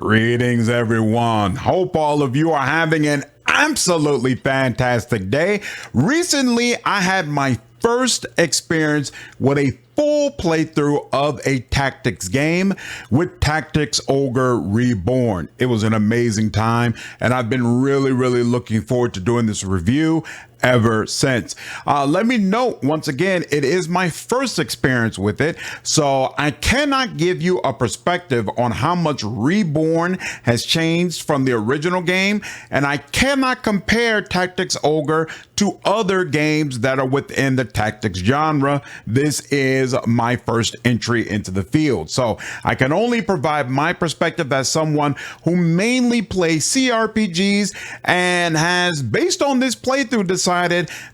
Greetings, everyone. Hope all of you are having an absolutely fantastic day. Recently, I had my first experience with a full playthrough of a tactics game with Tactics Ogre Reborn. It was an amazing time, and I've been really looking forward to doing this review ever since. Let me note once again, it is my first experience with it, so I cannot give you a perspective on how much Reborn has changed from the original game, and I cannot compare Tactics Ogre to other games that are within the tactics genre. This is my first entry into the field, so I can only provide my perspective as someone who mainly plays CRPGs and has, based on this playthrough, decided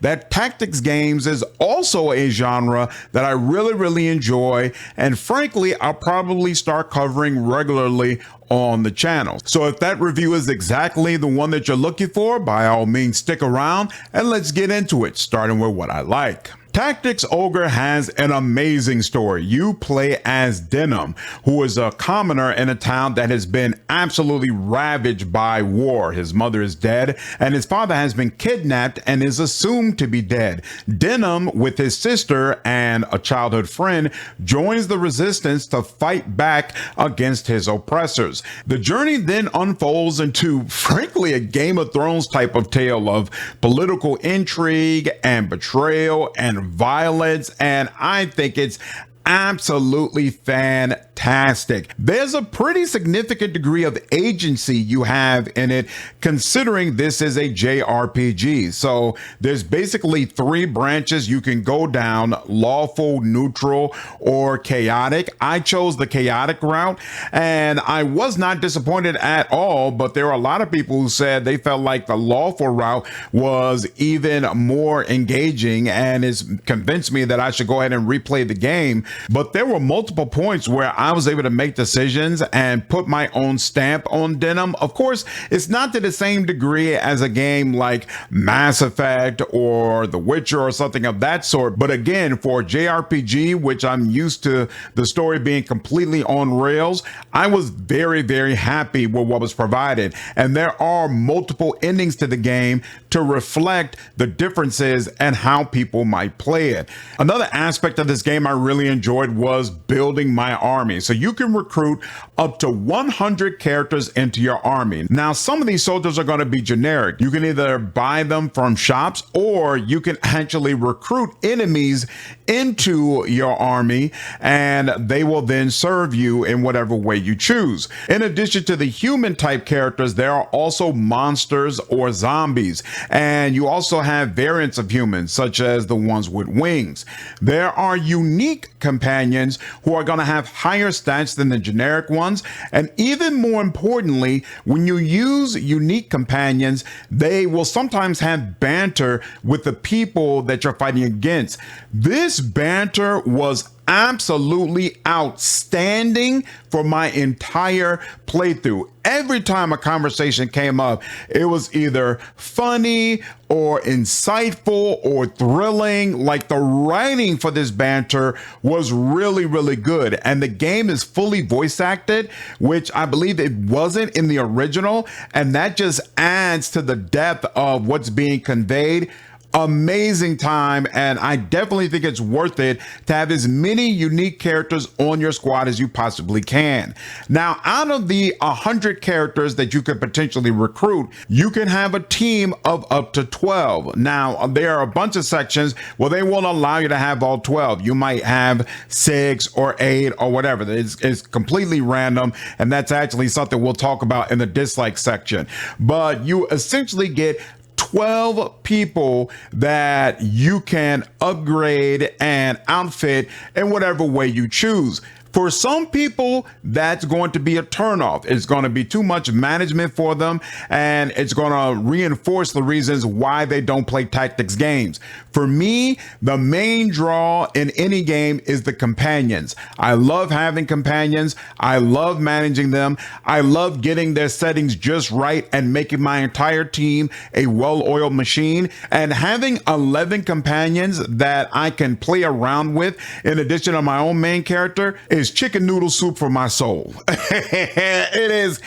that tactics games is also a genre that I really enjoy, and frankly I'll probably start covering regularly on the channel. So if that review is exactly the one that you're looking for, by all means stick around and let's get into it, starting with what I like. Tactics Ogre has an amazing story. You play as Denim, who is a commoner in a town that has been absolutely ravaged by war. His mother is dead and his father has been kidnapped and is assumed to be dead. Denim, with his sister and a childhood friend, joins the resistance to fight back against his oppressors. The journey then unfolds into, frankly, a Game of Thrones type of tale of political intrigue and betrayal and violence, and I think it's absolutely fantastic. There's a pretty significant degree of agency you have in it, considering this is a JRPG. So there's basically three branches you can go down: lawful, neutral, or chaotic. I chose the chaotic route, and I was not disappointed at all, but there are a lot of people who said they felt like the lawful route was even more engaging, and it's convinced me that I should go ahead and replay the game. But there were multiple points where I was able to make decisions and put my own stamp on Denim. Of course, it's not to the same degree as a game like Mass Effect or The Witcher or something of that sort. But again, for JRPG, which I'm used to the story being completely on rails, I was very happy with what was provided. And there are multiple endings to the game to reflect the differences and how people might play it. Another aspect of this game I really enjoyed was building my army. So you can recruit up to 100 characters into your army. Now, some of these soldiers are going to be generic. You can either buy them from shops, or you can actually recruit enemies into your army and they will then serve you in whatever way you choose. In addition to the human type characters, there are also monsters or zombies, and you also have variants of humans, such as the ones with wings. There are unique companions who are going to have higher stats than the generic ones, and even more importantly, when you use unique companions, they will sometimes have banter with the people that you're fighting against. This banter was absolutely outstanding for my entire playthrough. Every time a conversation came up, it was either funny or insightful or thrilling. Like, the writing for this banter was really good, and the game is fully voice acted, which I believe it wasn't in the original, and that just adds to the depth of what's being conveyed. Amazing time, and I definitely think it's worth it to have as many unique characters on your squad as you possibly can. Now, out of the 100 characters that you could potentially recruit, you can have a team of up to 12. Now, there are a bunch of sections where they won't allow you to have all 12. You might have 6 or 8 or whatever. It's completely random, and that's actually something we'll talk about in the dislike section. But you essentially get 12 people that you can upgrade and outfit in whatever way you choose. For some people, that's going to be a turnoff. It's going to be too much management for them, and it's going to reinforce the reasons why they don't play tactics games. For me, the main draw in any game is the companions. I love having companions. I love managing them. I love getting their settings just right and making my entire team a well-oiled machine. And having 11 companions that I can play around with, in addition to my own main character, is is chicken noodle soup for my soul. It is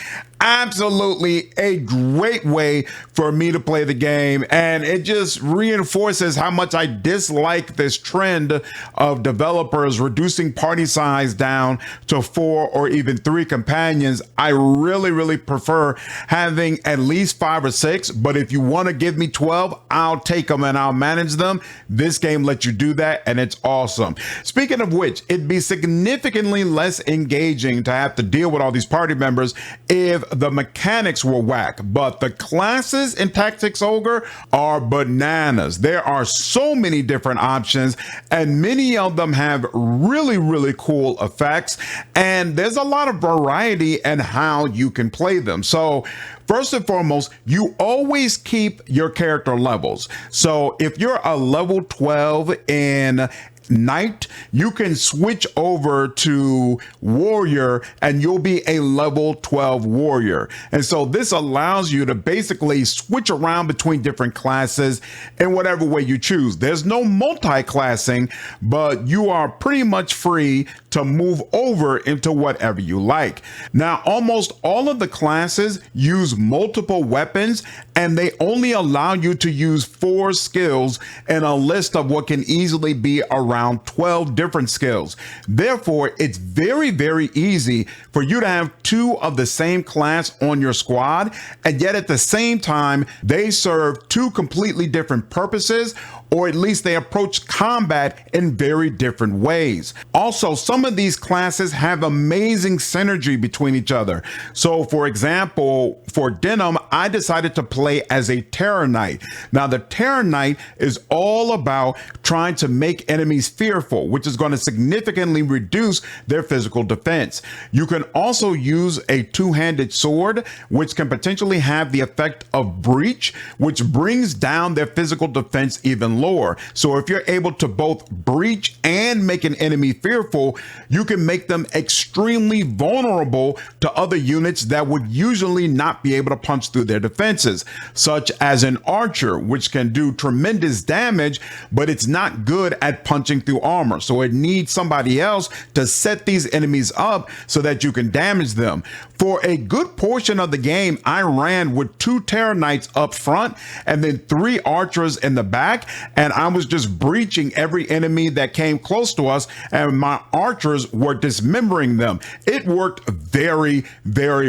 absolutely a great way for me to play the game, and it just reinforces how much I dislike this trend of developers reducing party size down to 4 or even 3 companions. I really prefer having at least 5 or 6, but if you want to give me 12, I'll take them and I'll manage them. This game lets you do that, and it's awesome. Speaking of which, it'd be significantly less engaging to have to deal with all these party members if the mechanics were whack, but the classes in Tactics Ogre are bananas. There are so many different options, and many of them have really cool effects, and there's a lot of variety in how you can play them. So first and foremost, you always keep your character levels. So if you're a level 12 in Knight, you can switch over to Warrior and you'll be a level 12 Warrior. And so this allows you to basically switch around between different classes in whatever way you choose. There's no multi-classing, but you are pretty much free to move over into whatever you like. Now, almost all of the classes use multiple weapons, and they only allow you to use 4 skills in a list of what can easily be around 12 different skills. Therefore, it's very easy for you to have 2 of the same class on your squad, and yet at the same time, they serve 2 completely different purposes, or at least they approach combat in very different ways. Also, some of these classes have amazing synergy between each other. So for example, for Denim, I decided to play as a Terror Knight. Now the Terror Knight is all about trying to make enemies fearful, which is going to significantly reduce their physical defense. You can also use a 2-handed sword, which can potentially have the effect of breach, which brings down their physical defense even lower. So if you're able to both breach and make an enemy fearful, you can make them extremely vulnerable to other units that would usually not be able to punch through their defenses, such as an archer, which can do tremendous damage, but it's not good at punching through armor. So it needs somebody else to set these enemies up so that you can damage them. For a good portion of the game, I ran with 2 Terror Knights up front and then 3 archers in the back, and I was just breaching every enemy that came close to us, and my archers were dismembering them. It worked very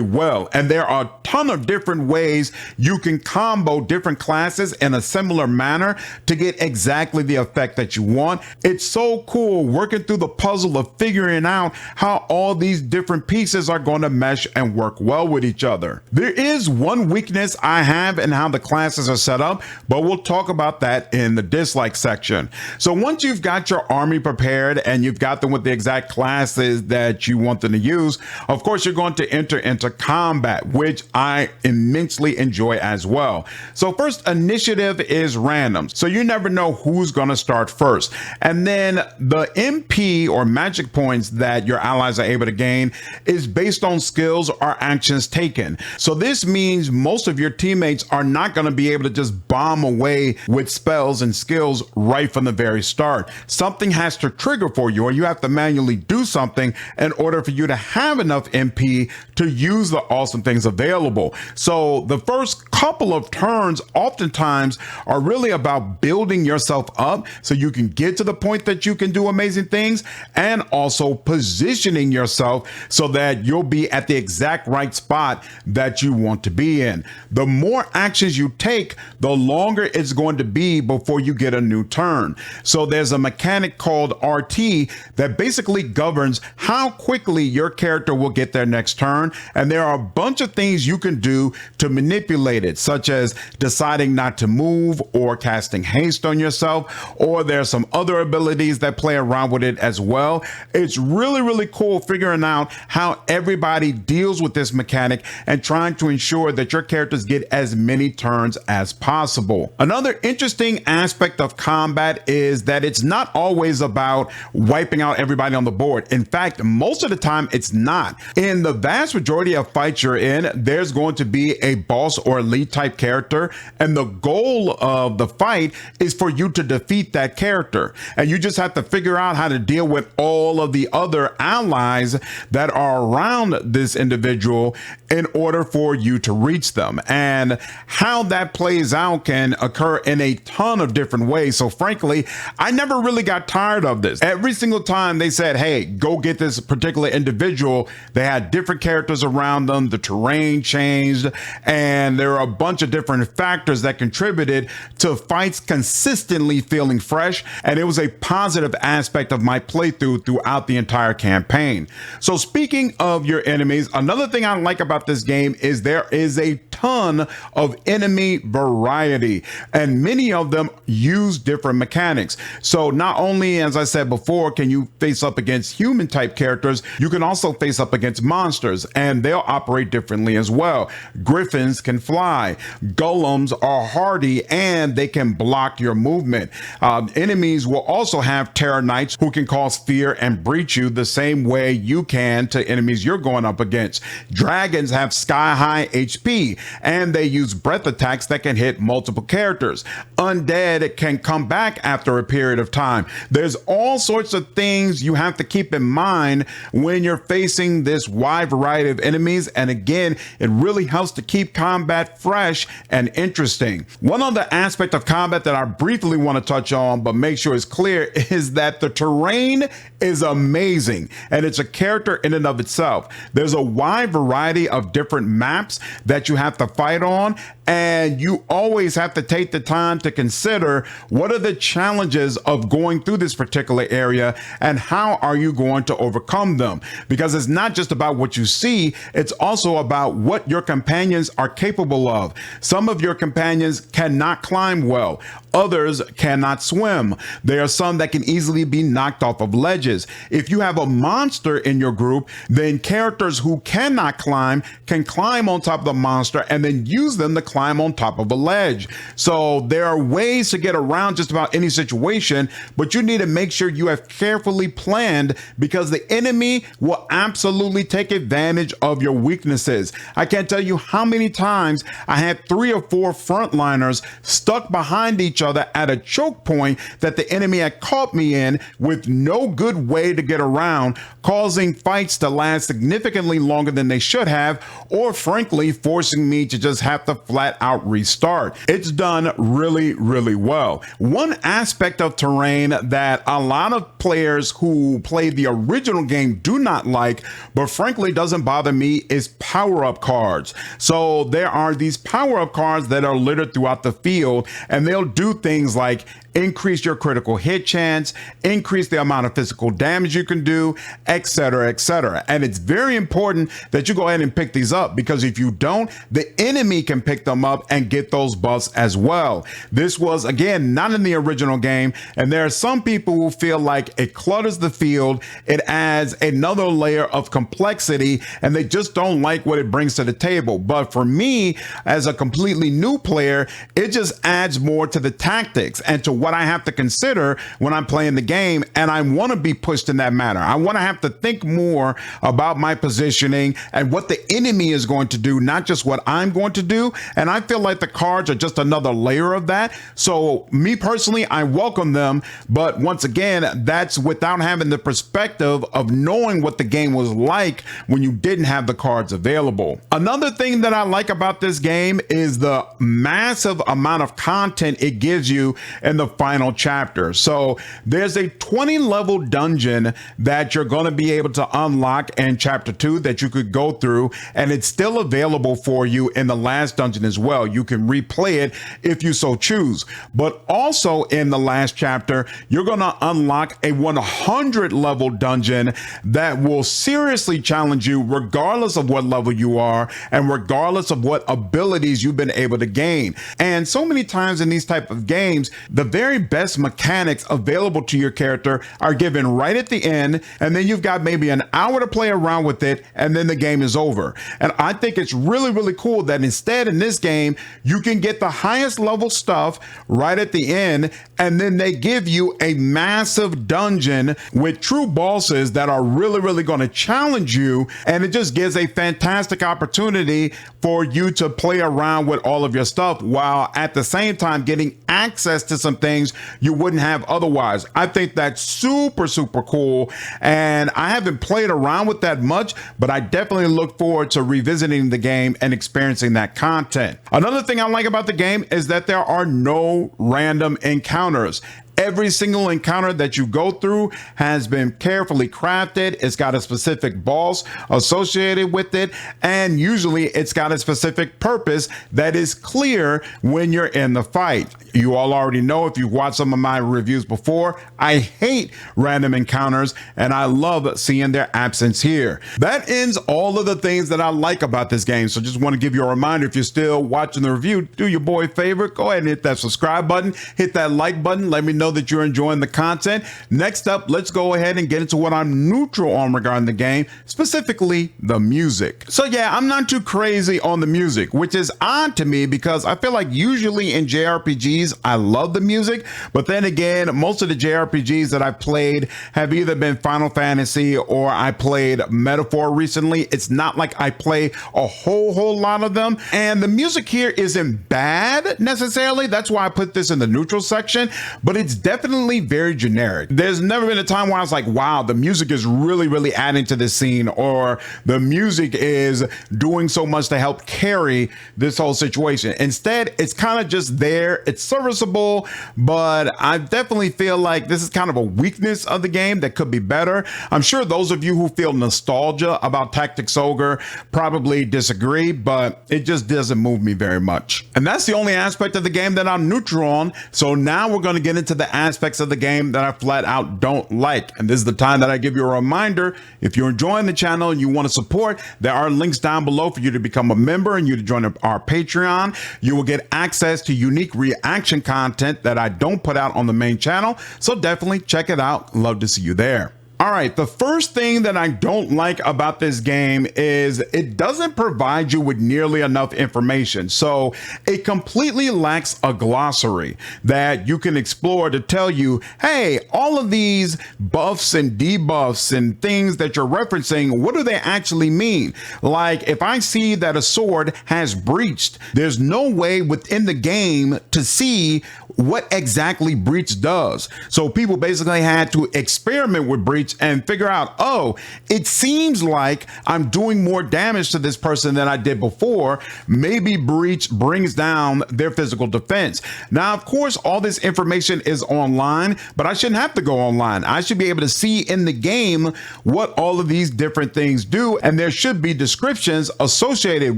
well, and there are a ton of different ways you can combo different classes in a similar manner to get exactly the effect that you want. It's so cool working through the puzzle of figuring out how all these different pieces are going to mesh and work well with each other. There is one weakness I have in how the classes are set up, but we'll talk about that in the dislike section. So once you've got your army prepared and you've got them with the exact classes that you want them to use, of course you're going to enter into combat, which I immensely enjoy as well. So first, initiative is random, so you never know who's going to start first. And then the MP or magic points that your allies are able to gain is based on skills or actions taken. So this means most of your teammates are not going to be able to just bomb away with spells and skills right from the very start. Something has to trigger for you, or you have to manually do something in order for you to have enough MP to use the awesome things available. So the first couple of turns oftentimes are really about building yourself up so you can get to the point that you can do amazing things, and also positioning yourself so that you'll be at the exact right spot that you want to be in. The more actions you take, the longer it's going to be before you get a new turn. So there's a mechanic called RT that basically governs how quickly your character will get their next turn, and there are a bunch of things you can do to manipulate it, such as deciding not to move or casting haste on yourself, or there's some other abilities that play around with it as well. It's really cool figuring out how everybody deals with this mechanic and trying to ensure that your characters get as many turns as possible. Another interesting aspect of combat is that it's not always about wiping out everybody on the board. In fact, most of the time it's not. In the vast majority of fights you're in, there's going to be a boss or elite type character, and the goal of the fight is for you to defeat that character. And you just have to figure out how to deal with all of the other allies that are around this individual in order for you to reach them. And how that plays out can occur in a ton of different ways. So frankly, I never really got tired of this. Every single time they said, hey, go get this particular individual, they had different characters around them, the terrain changed, and there are a bunch of different factors that contributed to fights consistently feeling fresh. And it was a positive aspect of my playthrough throughout the entire campaign. So speaking of your enemies, another thing I like about this game is there is a ton of enemy variety, and many of them use different mechanics. So not only, as I said before, can you face up against human type characters, you can also face up against monsters, and they'll operate differently as well. Griffins can fly, golems are hardy, and they can block your movement. Enemies will also have terror knights who can cause fear and breach you the same way you can to enemies you're going up against. Dragons have sky high HP, and they use breath attacks that can hit multiple characters. Undead can come back after a period of time. There's all sorts of things you have to keep in mind when you're facing this wide variety of enemies. And again, it really helps to keep combat fresh and interesting. One other aspect of combat that I briefly want to touch on, but make sure it's clear, is that the terrain is amazing, and it's a character in and of itself. There's a wide variety of different maps that you have to fight on, and you always have to take the time to consider what are the challenges of going through this particular area and how are you going to overcome them, because it's not just about what you see, it's also about what your companions are capable of. Some of your companions cannot climb well, others cannot swim. There are some that can easily be knocked off of ledges. If you have a monster in your group, then characters who cannot climb can climb on top of the monster and then use them to climb on top of a ledge. So there are ways to get around just about any situation, but you need to make sure you have carefully planned, because the enemy will absolutely take advantage of your weaknesses. I can't tell you how many times I had 3 or 4 frontliners stuck behind each other at a choke point that the enemy had caught me in with no good way to get around, causing fights to last significantly longer than they should have, or frankly forcing me to just have to flat out restart. It's done really, really well. One aspect of terrain that a lot of players who play the original game do not like, but frankly doesn't bother me, is power-up cards. So there are these power-up cards that are littered throughout the field, and they'll do things like increase your critical hit chance, increase the amount of physical damage you can do, etc., etc. And it's very important that you go ahead and pick these up, because if you don't, the enemy can pick them up and get those buffs as well. This was, again, not in the original game, and there are some people who feel like it clutters the field, it adds another layer of complexity, and they just don't like what it brings to the table. But for me, as a completely new player, it just adds more to the tactics and to what I have to consider when I'm playing the game, and I want to be pushed in that manner. I want to have to think more about my positioning and what the enemy is going to do, not just what I'm going to do. And I feel like the cards are just another layer of that. So me personally, I welcome them, but once again, that's without having the perspective of knowing what the game was like when you didn't have the cards available. Another thing that I like about this game is the massive amount of content it gives you in the final chapter. So there's a 20 level dungeon that you're going to be able to unlock in chapter 2 that you could go through, and it's still available for you in the last dungeon as well. You can replay it if you so choose. But also in the last chapter, you're going to unlock a 100 level dungeon that will seriously challenge you regardless of what level you are and regardless of what abilities you've been able to gain. And so many times in these type of games, the very best mechanics available to your character are given right at the end, and then you've got maybe an hour to play around with it, and then the game is over. And I think it's really, really cool that instead in this game, you can get the highest level stuff right at the end, and then they give you a massive dungeon with true bosses that are really going to challenge you, and it just gives a fantastic opportunity for you to play around with all of your stuff while at the same time getting access to some things you wouldn't have otherwise. I think that's super cool, and I haven't played around with that much, but I definitely look forward to revisiting the game and experiencing that content. Another thing I like about the game is that there are no random encounters. Every single encounter that you go through has been carefully crafted. It's got a specific boss associated with it, and usually it's got a specific purpose that is clear when you're in the fight. You all already know, if you've watched some of my reviews before, I hate random encounters, and I love seeing their absence here. That ends all of the things that I like about this game. So just want to give you a reminder, if you're still watching the review, do your boy a favor, go ahead and hit that subscribe button, hit that like button, let me know that you're enjoying the content. Next up, let's go ahead and get into what I'm neutral on regarding the game, specifically the music. So yeah, I'm not too crazy on the music, which is odd to me because I feel like usually in JRPGs, I love the music, but then again, most of the JRPGs that I've played have either been Final Fantasy or I played Metaphor recently. It's not like I play a whole lot of them, and the music here isn't bad necessarily. That's why I put this in the neutral section, but it's definitely very generic. There's never been a time where I was like, wow, the music is really adding to this scene, or the music is doing so much to help carry this whole situation. Instead, it's kind of just there. It's serviceable, but I definitely feel like this is kind of a weakness of the game that could be better. I'm sure those of you who feel nostalgia about Tactics Ogre probably disagree, but it just doesn't move me very much. And that's the only aspect of the game that I'm neutral on. So now we're going to get into the aspects of the game that I flat out don't like. And this is the time that I give you a reminder. If you're enjoying the channel and you want to support, there are links down below for you to become a member and you to join our Patreon. You will get access to unique reaction content that I don't put out on the main channel. So definitely check it out. Love to see you there. All right, the first thing that I don't like about this game is it doesn't provide you with nearly enough information. So it completely lacks a glossary that you can explore to tell you, hey, all of these buffs and debuffs and things that you're referencing, what do they actually mean? Like if I see that a sword has breached, there's no way within the game to see what exactly breach does. So people basically had to experiment with breach and figure out, oh, it seems like I'm doing more damage to this person than I did before. Maybe breach brings down their physical defense. Now, of course, all this information is online, but I shouldn't have to go online. I should be able to see in the game what all of these different things do, and there should be descriptions associated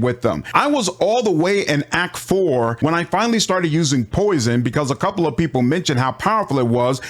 with them. I was all the way in Act 4 when I finally started using poison because a couple of people mentioned how powerful it was,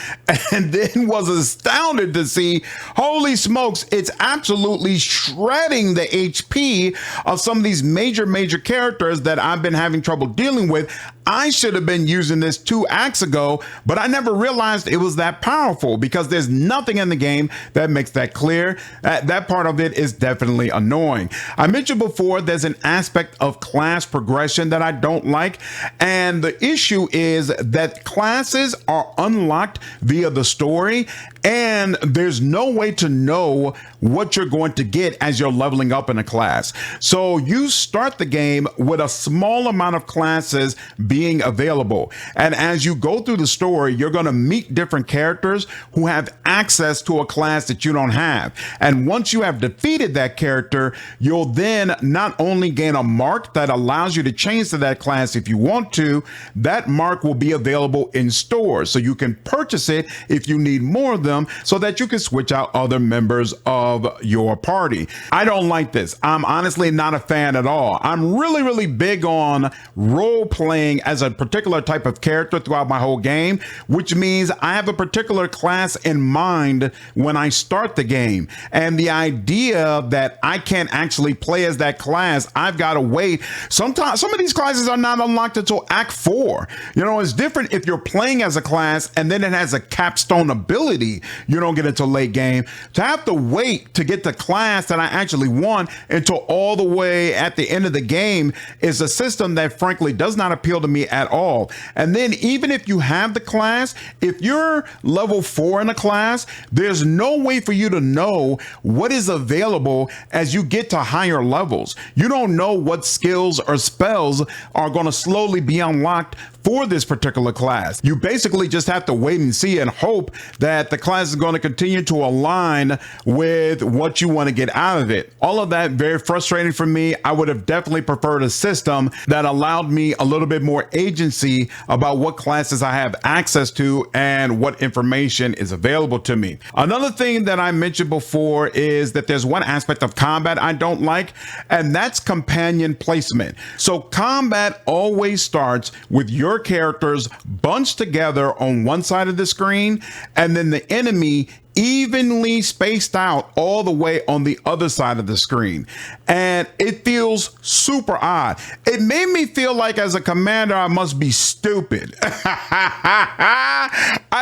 and then was astounded to see, holy smokes, it's absolutely shredding the HP of some of these major characters that I've been having trouble dealing with. I should have been using this 2 acts ago, but I never realized it was that powerful because there's nothing in the game that makes that clear. That part of it is definitely annoying. I mentioned before there's an aspect of class progression that I don't like, and the issue is that classes are unlocked via the story, and there's no way to know what you're going to get as you're leveling up in a class. So you start the game with a small amount of classes being available, and as you go through the story, you're going to meet different characters who have access to a class that you don't have. And once you have defeated that character, you'll then not only gain a mark that allows you to change to that class if you want to, that mark will be available in stores, so you can purchase it if you need more of them, so that you can switch out other members of your party. I don't like this. I'm honestly not a fan at all. I'm really big on role playing as a particular type of character throughout my whole game, which means I have a particular class in mind when I start the game. And the idea that I can't actually play as that class, I've got to wait. Sometimes some of these classes are not unlocked until Act 4. You know, it's different if you're playing as a class and then it has a capstone ability you don't get until late game. To have to wait wait to get the class that I actually want until all the way at the end of the game is a system that frankly does not appeal to me at all. And then even if you have the class, if you're level 4 in a class, there's no way for you to know what is available as you get to higher levels. You don't know what skills or spells are going to slowly be unlocked for this particular class. You basically just have to wait and see and hope that the class is going to continue to align with what you want to get out of it. All of that very frustrating for me. I would have definitely preferred a system that allowed me a little bit more agency about what classes I have access to and what information is available to me. Another thing that I mentioned before is that there's one aspect of combat I don't like, and that's companion placement. So combat always starts with your characters bunched together on one side of the screen, and then the enemy evenly spaced out all the way on the other side of the screen. And it feels super odd. It made me feel like as a commander, I must be stupid. I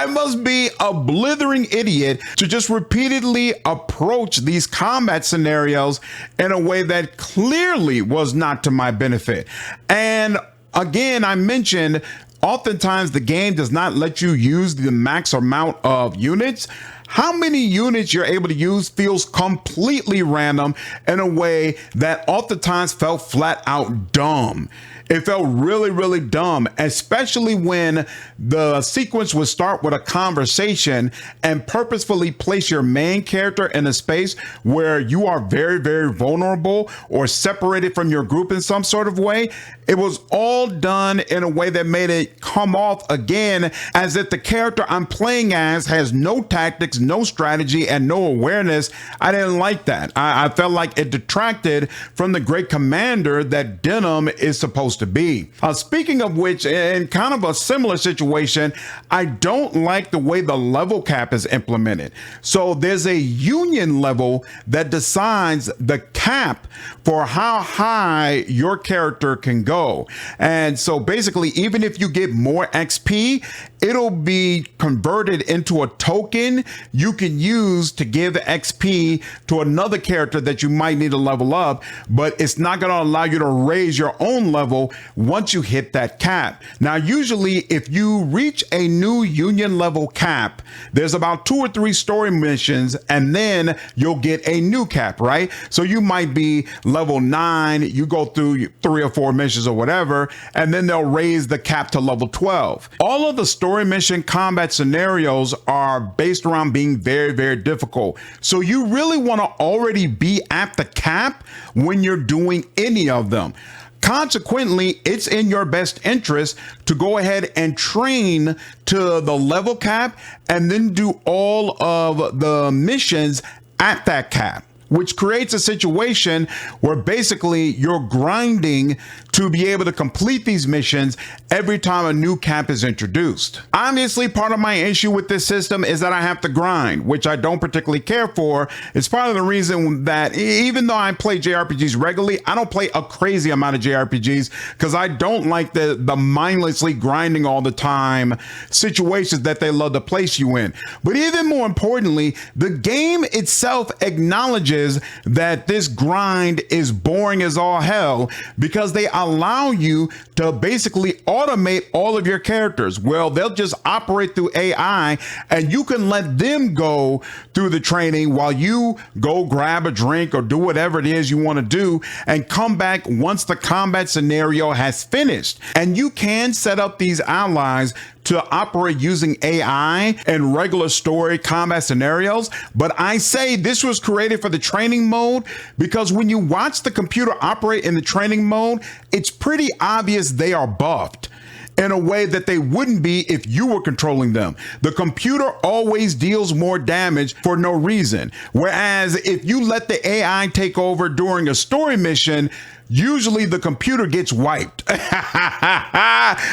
must be a blithering idiot to just repeatedly approach these combat scenarios in a way that clearly was not to my benefit. And again, I mentioned oftentimes the game does not let you use the max amount of units. How many units you're able to use feels completely random in a way that oftentimes felt flat out dumb. It felt really, really dumb, especially when the sequence would start with a conversation and purposefully place your main character in a space where you are very, very vulnerable or separated from your group in some sort of way. It was all done in a way that made it come off again as if the character I'm playing as has no tactics, no strategy, and no awareness. I didn't like that. I felt like it detracted from the great commander that Denim is supposed to be. Speaking of which, in kind of a similar situation, I don't like the way the level cap is implemented. So there's a union level that decides the cap for how high your character can go. And so basically, even if you get more XP, it'll be converted into a token you can use to give XP to another character that you might need to level up, but it's not going to allow you to raise your own level once you hit that cap. Now, usually if you reach a new union level cap, there's about 2 or 3 story missions, and then you'll get a new cap, right? So you might be level 9, you go through 3 or 4 missions or whatever, and then they'll raise the cap to level 12. All of the story mission combat scenarios are based around being very, very difficult. So you really want to already be at the cap when you're doing any of them. Consequently, it's in your best interest to go ahead and train to the level cap and then do all of the missions at that cap, which creates a situation where basically you're grinding to be able to complete these missions every time a new cap is introduced. Obviously, part of my issue with this system is that I have to grind, which I don't particularly care for. It's part of the reason that even though I play JRPGs regularly, I don't play a crazy amount of JRPGs because I don't like the mindlessly grinding all the time situations that they love to place you in. But even more importantly, the game itself acknowledges that this grind is boring as all hell because they allow you to basically automate all of your characters. Well, they'll just operate through AI and you can let them go through the training while you go grab a drink or do whatever it is you want to do and come back once the combat scenario has finished. And you can set up these allies to operate using AI and regular story combat scenarios. But I say this was created for the training mode because when you watch the computer operate in the training mode, it's pretty obvious they are buffed in a way that they wouldn't be if you were controlling them. The computer always deals more damage for no reason. Whereas if you let the AI take over during a story mission, usually the computer gets wiped.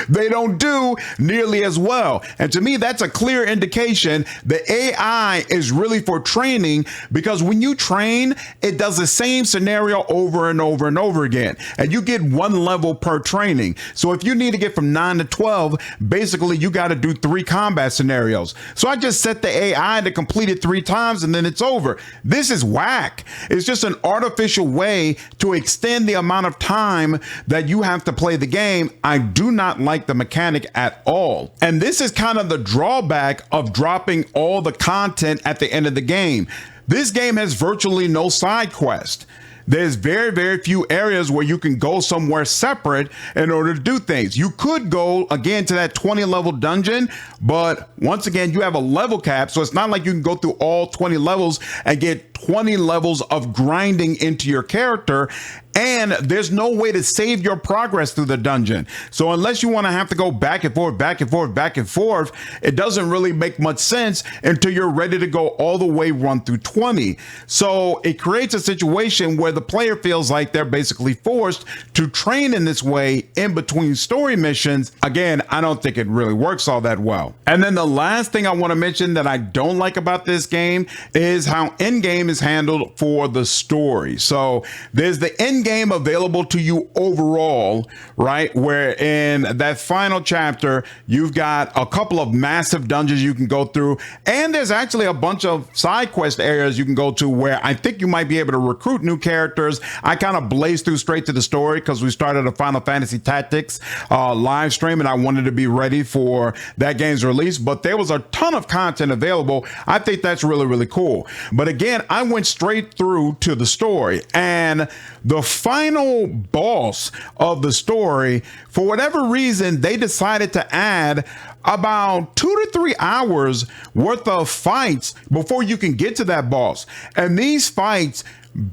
They don't do nearly as well. And to me, that's a clear indication the AI is really for training, because when you train, it does the same scenario over and over and over again. And you get one level per training. So if you need to get from 9 to 12, basically you got to do 3 combat scenarios. So I just set the AI to complete it 3 times and then it's over. This is whack. It's just an artificial way to extend the amount of time that you have to play the game. I do not like the mechanic at all. And this is kind of the drawback of dropping all the content at the end of the game. This game has virtually no side quest. There's very, very few areas where you can go somewhere separate in order to do things. You could go again to that 20 level dungeon, but once again, you have a level cap. So it's not like you can go through all 20 levels and get 20 levels of grinding into your character. And there's no way to save your progress through the dungeon. So unless you want to have to go back and forth, back and forth, back and forth, it doesn't really make much sense until you're ready to go all the way run through 20. So it creates a situation where the player feels like they're basically forced to train in this way in between story missions. Again, I don't think it really works all that well. And then the last thing I want to mention that I don't like about this game is how Endgame is handled for the story. So there's the Endgame available to you overall, right? Where in that final chapter, you've got a couple of massive dungeons you can go through. And there's actually a bunch of side quest areas you can go to where I think you might be able to recruit new characters. I kind of blazed through straight to the story because we started a Final Fantasy Tactics live stream and I wanted to be ready for that game's release, but there was a ton of content available. I think that's really, really cool. But again, I went straight through to the story, and the final boss of the story, for whatever reason, they decided to add about 2 to 3 hours worth of fights before you can get to that boss. And these fights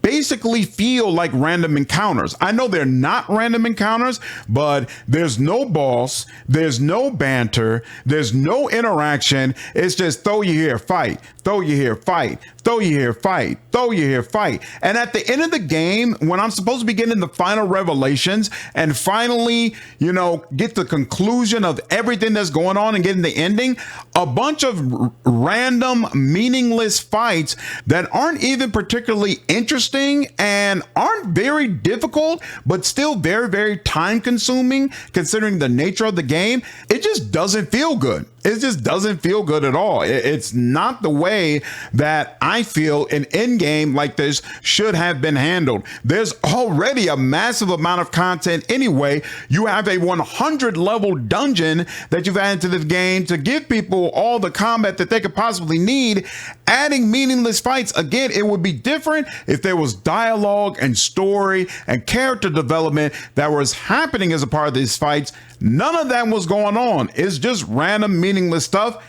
basically feel like random encounters. I know they're not random encounters, but there's no boss, there's no banter, there's no interaction. It's just throw you here, fight, throw you here, fight, throw you here, fight, throw you here, fight. And at the end of the game, when I'm supposed to be getting the final revelations and finally, you know, get the conclusion of everything that's going on and getting the ending, a bunch of random, meaningless fights that aren't even particularly interesting and aren't very difficult, but still very, very time consuming considering the nature of the game. It just doesn't feel good. It just doesn't feel good at all. It's not the way that I feel an Endgame like this should have been handled. There's already a massive amount of content anyway. You have a 100 level dungeon that you've added to the game to give people all the combat that they could possibly need. Adding meaningless fights, again, it would be different if there was dialogue and story and character development that was happening as a part of these fights. None of that was going on. It's just random meaningless stuff.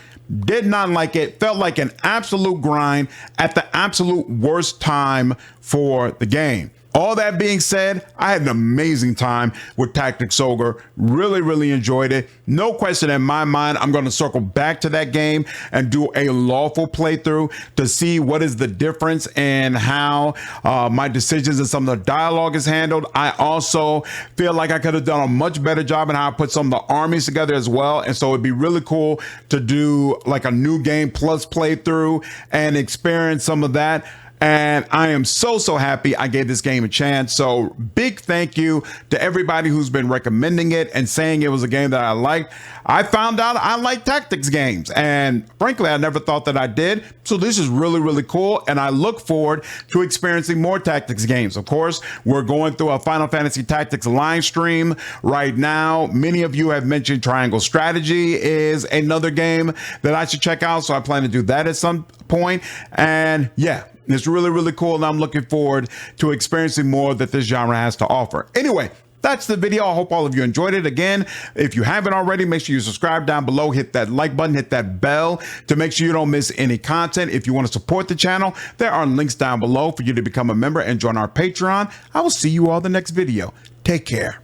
Did not like it. Felt like an absolute grind at the absolute worst time for the game. All that being said, I had an amazing time with Tactics Ogre. Really, really enjoyed it. No question in my mind, I'm going to circle back to that game and do a lawful playthrough to see what is the difference in how my decisions and some of the dialogue is handled. I also feel like I could have done a much better job in how I put some of the armies together as well. And so it'd be really cool to do like a new game plus playthrough and experience some of that. And I am so happy I gave this game a chance. So big thank you to everybody who's been recommending it and saying it was a game that I liked. I found out I like tactics games, and frankly, I never thought that I did. So this is really, really cool. And I look forward to experiencing more tactics games. Of course, we're going through a Final Fantasy Tactics live stream right now. Many of you have mentioned Triangle Strategy is another game that I should check out. So I plan to do that at some point. And yeah, it's really, really cool, and I'm looking forward to experiencing more that this genre has to offer. Anyway, that's the video. I hope all of you enjoyed it. Again, if you haven't already, make sure you subscribe down below, hit that like button, hit that bell to make sure you don't miss any content. If you want to support the channel, there are links down below for you to become a member and join our Patreon. I will see you all in the next video. Take care.